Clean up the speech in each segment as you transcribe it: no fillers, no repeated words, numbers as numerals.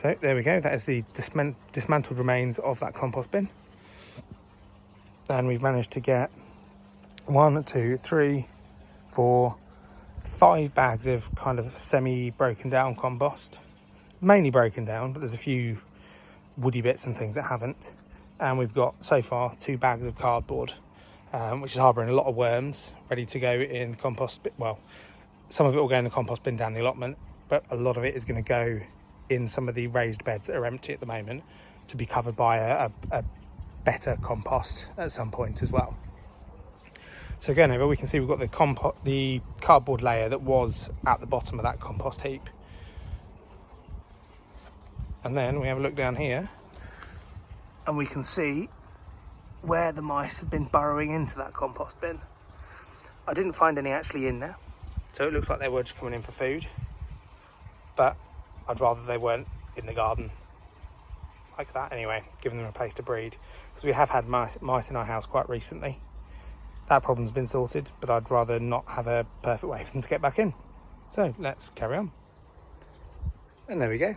So there we go, that is the dismantled remains of that compost bin. And we've managed to get 1, 2, 3, 4, 5 bags of kind of semi-broken down compost. Mainly broken down, but there's a few woody bits and things that haven't. And we've got, so far, 2 bags of cardboard, which is harbouring a lot of worms, ready to go in the compost bin. Well, some of it will go in the compost bin down the allotment, but a lot of it is going to go in some of the raised beds that are empty at the moment to be covered by a better compost at some point as well. So going over, we can see we've got the cardboard layer that was at the bottom of that compost heap. And then we have a look down here and we can see where the mice have been burrowing into that compost bin. I didn't find any actually in there, so it looks like they were just coming in for food, but I'd rather they weren't in the garden like that anyway, giving them a place to breed, because we have had mice in our house quite recently. That problem's been sorted, but I'd rather not have a perfect way for them to get back in. So let's carry on. And there we go.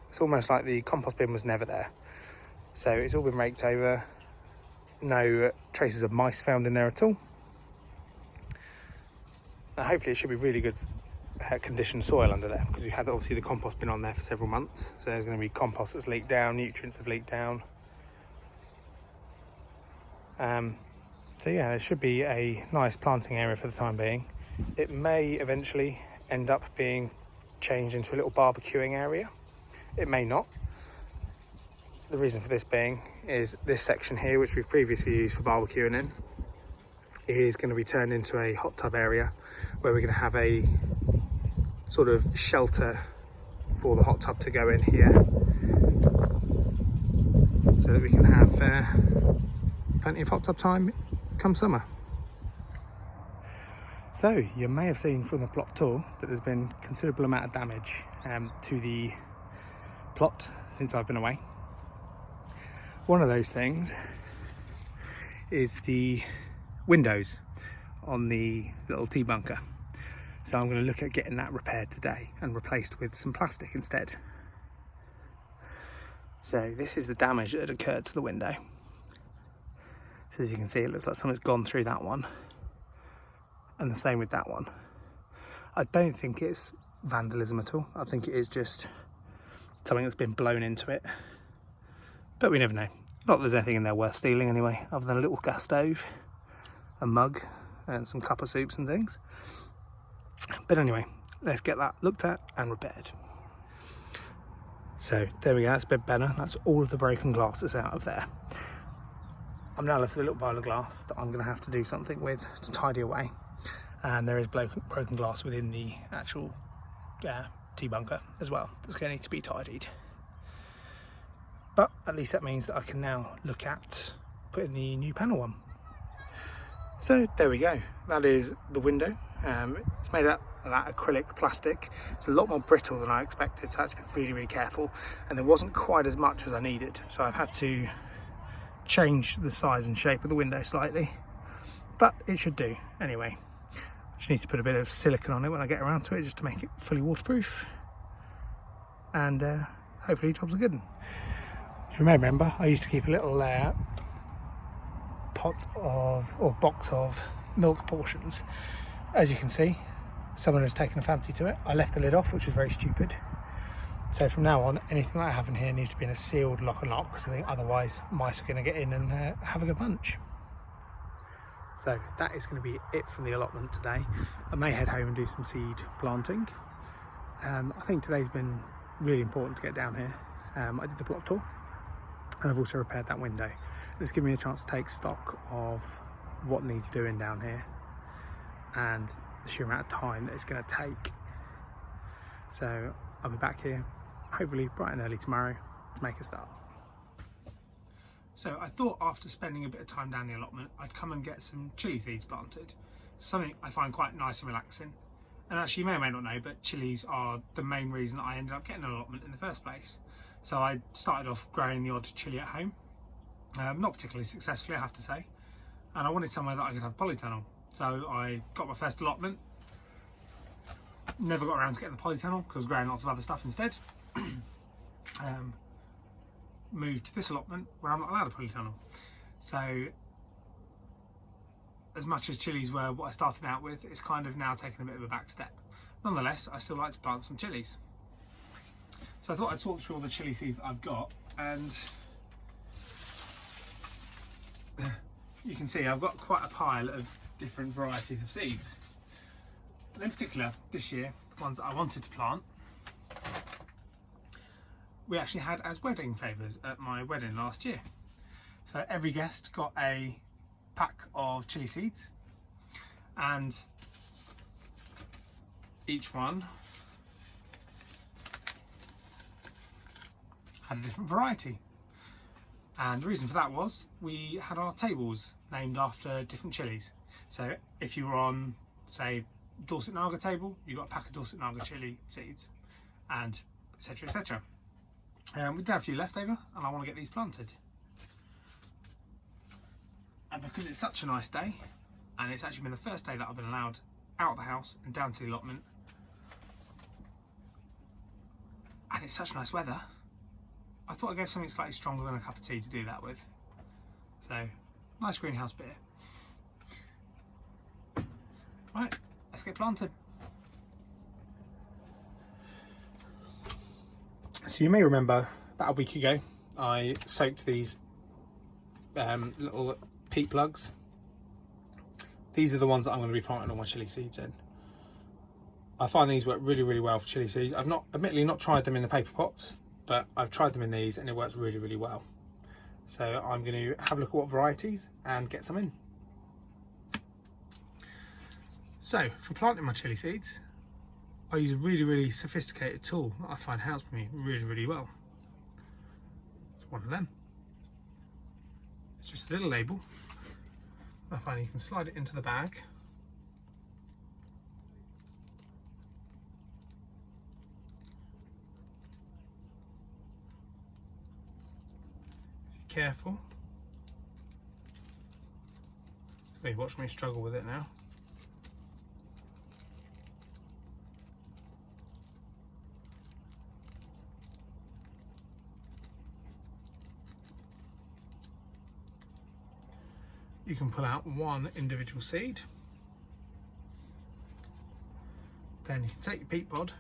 It's almost like the compost bin was never there. So it's all been raked over. No traces of mice found in there at all. Now hopefully it should be really good conditioned soil under there, because we had obviously the compost bin on there for several months. So there's going to be compost that's leaked down, nutrients have leaked down. So yeah, it should be a nice planting area for the time being. It may eventually end up being changed into a little barbecuing area. It may not. The reason for this being is this section here, which we've previously used for barbecuing in, is going to be turned into a hot tub area where we're going to have a sort of shelter for the hot tub to go in here, so that we can have plenty of hot tub time come summer. So you may have seen from the plot tour that there's been considerable amount of damage to the plot since I've been away. One of those things is the windows on the little Teabunker. So I'm going to look at getting that repaired today and replaced with some plastic instead. So this is the damage that had occurred to the window. So as you can see, it looks like something's gone through that one. And the same with that one. I don't think it's vandalism at all. I think it is just something that's been blown into it. But we never know. Not that there's anything in there worth stealing anyway, other than a little gas stove, a mug, and some cup of soups and things. But anyway, let's get that looked at and repaired. So there we go, that's a bit better. That's all of the broken glass that's out of there. I'm now left with a little pile of glass that I'm going to have to do something with to tidy away. And there is broken glass within the actual Teabunker as well that's going to need to be tidied. But at least that means that I can now look at putting the new panel on. So there we go, that is the window. It's made out of that acrylic plastic. It's a lot more brittle than I expected, so I had to be really, really careful. And there wasn't quite as much as I needed, so I've had to change the size and shape of the window slightly, but it should do anyway. I just need to put a bit of silicone on it when I get around to it, just to make it fully waterproof, and hopefully jobs are good. You may remember I used to keep a little pot of, or box of, milk portions. As you can see, someone has taken a fancy to it. I left the lid off, which was very stupid. So from now on, anything that I have in here needs to be in a sealed lock and lock, because I think otherwise mice are going to get in and have a good bunch. So that is going to be it from the allotment today. I may head home and do some seed planting. I think today's been really important to get down here. I did the plot tour and I've also repaired that window. It's given me a chance to take stock of what needs doing down here and the sheer amount of time that it's going to take. So I'll be back here hopefully bright and early tomorrow to make a start. So I thought after spending a bit of time down the allotment, I'd come and get some chilli seeds planted. Something I find quite nice and relaxing. And actually, you may or may not know, but chilies are the main reason that I ended up getting an allotment in the first place. So I started off growing the odd chilli at home. Not particularly successfully, I have to say. And I wanted somewhere that I could have polytunnel. So I got my first allotment. Never got around to getting the polytunnel because I was growing lots of other stuff instead. moved to this allotment where I'm not allowed a polytunnel. So as much as chilies were what I started out with, it's kind of now taken a bit of a back step. Nonetheless, I still like to plant some chilies. So I thought I'd sort through all the chili seeds that I've got, and you can see I've got quite a pile of different varieties of seeds. And in particular, this year, ones that I wanted to plant, we actually had as wedding favours at my wedding last year. So every guest got a pack of chili seeds, and each one had a different variety. And the reason for that was we had our tables named after different chilies. So if you were on, say, Dorset Naga table, you got a pack of Dorset Naga chili seeds, and etc, etc. We did have a few left over, and I want to get these planted. And because it's such a nice day, and it's actually been the first day that I've been allowed out of the house and down to the allotment, and it's such nice weather, I thought I'd go something slightly stronger than a cup of tea to do that with. So, nice greenhouse beer. Right, let's get planted. So you may remember about a week ago I soaked these little peat plugs. These are the ones that I'm going to be planting all my chili seeds in. I find these work really, really well for chili seeds. I've admittedly not tried them in the paper pots, but I've tried them in these and it works really, really well. So I'm going to have a look at what varieties and get some in. So for planting my chili seeds, I use a really, really sophisticated tool that I find helps me really, really well. It's one of them. It's just a little label. I find you can slide it into the bag. Be careful. You watch me struggle with it now. You can pull out one individual seed. Then you can take your peat pod,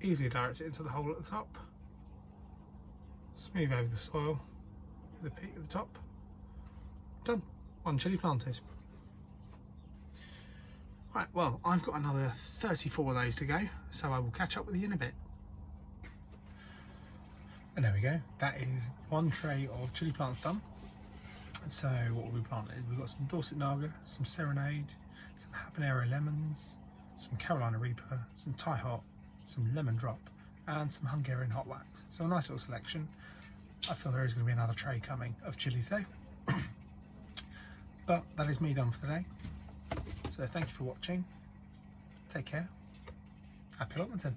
easily direct it into the hole at the top, smooth over the soil with the peat at the top. Done. One chili planted. Right, well, I've got another 34 of those to go, so I will catch up with you in a bit. And there we go. That is one tray of chili plants done. So what we planted, we've got some Dorset Naga, some Serenade, some Habanero lemons, some Carolina Reaper, some Thai Hot, some Lemon Drop, and some Hungarian Hot Wax. So a nice little selection. I feel there is going to be another tray coming of chilies though. But that is me done for today. So thank you for watching. Take care. Happy allotmenting.